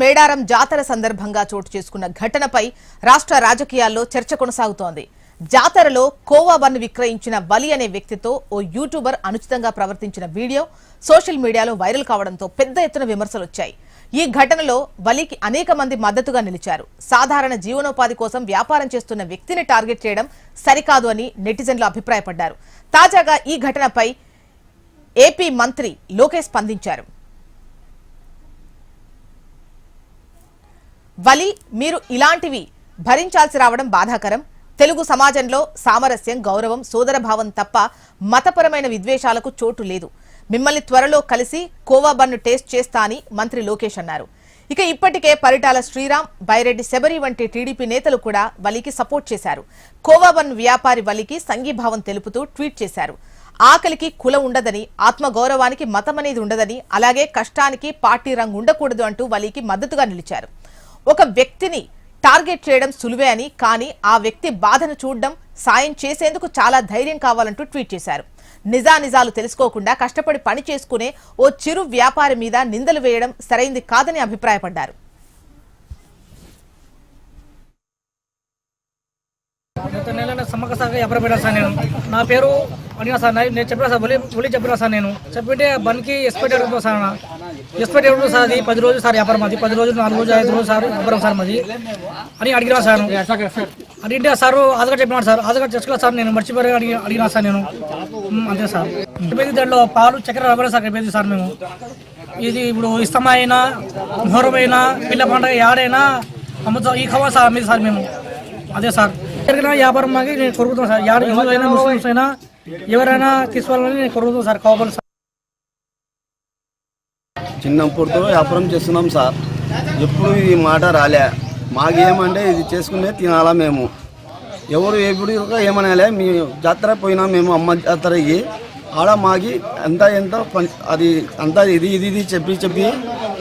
మేడారం జాతర సందర్భంగా చోటు చేసుకున్న ఘటనపై రాష్ట్ర రాజకీయాల్లో చర్చ కొనసాగుతోంది. జాతరలో కోవా బన్ను విక్రయించిన వలి అనే వ్యక్తితో ఓ యూట్యూబర్ అనుచితంగా ప్రవర్తించిన వీడియో సోషల్ మీడియాలో వైరల్ కావడంతో పెద్ద ఎత్తున విమర్శలు వచ్చాయి. ఈ ఘటనలో వలికి అనేక మంది మద్దతుగా నిలిచారు. సాధారణ జీవనోపాధి కోసం వ్యాపారం చేస్తున్న వ్యక్తిని టార్గెట్ చేయడం సరికాదు అని నెటిజన్లు అభిప్రాయపడ్డారు. తాజాగా ఈ ఘటనపై ఏపీ మంత్రి లోకేష్ స్పందించారు. వలి మీరు ఇలాంటివి భరించాల్సి రావడం బాధాకరం. తెలుగు సమాజంలో సామరస్యం, గౌరవం, సోదరభావం తప్ప మతపరమైన విద్వేషాలకు చోటు లేదు. మిమ్మల్ని త్వరలో కలిసి కోవా బన్ను టేస్ట్ చేస్తా అని మంత్రి లోకేష్ అన్నారు. ఇక ఇప్పటికే పరిటాల శ్రీరామ్, బైరెడ్డి శబరి వంటి టీడీపీ నేతలు కూడా వలికి సపోర్ట్ చేశారు. కోవా బన్ను వ్యాపారి వలికి సంఘీభావం తెలుపుతూ ట్వీట్ చేశారు. ఆకలికి కులం ఉండదని, ఆత్మగౌరవానికి మతం అనేది ఉండదని, అలాగే కష్టానికి పార్టీ రంగు ఉండకూడదు అంటూ వలికి మద్దతుగా నిలిచారు. ఒక వ్యక్తిని టార్గెట్ చేయడం సులువే అని, కానీ ఆ వ్యక్తి బాధను చూడడం, సాయం చేసేందుకు చాలా ధైర్యం కావాలంటూ ట్వీట్ చేశారు. నిజానిజాలు తెలుసుకోకుండా కష్టపడి పని చేసుకునే ఓ చిరు వ్యాపారి మీద నిందలు వేయడం సరైంది కాదని అభిప్రాయపడ్డారు. సమ్మక్క సార్ వ్యాపారం పెట్టాను సార్. నా పేరు అడిగినా సార్, నేను చెప్పినా సార్, ఒలి చెప్పినా సార్. నేను చెప్పింటే బండ్కి ఎక్స్పెక్ట్ అవుతుంది సార్. ఎక్స్పెక్ట్ అవుతుంది సార్. అది 10 రోజులు సార్ వ్యాపారం, అది 10 రోజులు, 4 రోజులు, 5 రోజులు సార్ వ్యాపారం సార్ మాది అని అడిగినా సార్. అడిగితే సార్ ఆధార్ కార్డు చెప్పినాడు సార్. ఆధార్ కార్డు తెచ్చుకోవాలి సార్. నేను మర్చిపోయి అడిగినా సార్. నేను అంతే సార్. దాంట్లో పాలు చక్కెర వ్యాపారం సార్ చెప్పేది సార్. మేము ఇది ఇప్పుడు ఇష్టమైనా, ఘోరమైనా, పిల్ల పండుగ యాడైనా అమ్ముతాం. ఈ ఖబర్ సార్ అమ్మేది సార్ మేము. అదే సార్ జరిగిన వ్యాపారం మాకి నేను కొరుకుతాను సార్. యాడ హిందూ అయినా, ముస్లిమ్స్ అయినా, ఎవరైనా తీసుకోవాలని నేను కొరుకుతాను సార్. కావాలి సార్. చిన్నప్పుడుతో వ్యాపారం చేస్తున్నాం సార్. ఎప్పుడు ఈ మాట రాలే. మాకేమంటే ఇది చేసుకునే తినాలా మేము. ఎవరు ఎప్పుడు ఏమనాలే. మీ జాతర పోయినా మేము అమ్మ జాతరకి ఆడ మాకి ఎంత అది అంతా ఇది చెప్పి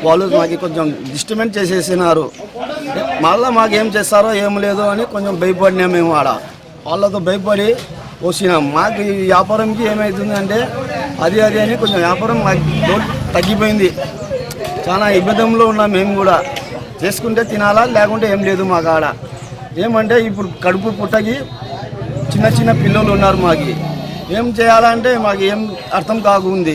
వాళ్ళు మాకు కొంచెం డిస్టర్బెన్స్ చేసేసినారు. మళ్ళీ మాకేం చేస్తారో ఏం లేదో అని కొంచెం భయపడినాం మేము. ఆడ వాళ్ళతో భయపడి వచ్చినాం. మాకు ఈ వ్యాపారంకి ఏమవుతుంది అంటే అది అని కొంచెం వ్యాపారం మాకు తగ్గిపోయింది. చాలా ఇబ్బందుల్లో ఉన్నాం మేము కూడా. చేసుకుంటే తినాలా, లేకుంటే ఏం లేదు మాకు ఆడ. ఏమంటే ఇప్పుడు కడుపు పుట్టకి చిన్న పిల్లలు ఉన్నారు. మాకు ఏం చేయాలంటే మాకు ఏం అర్థం కాకుంది.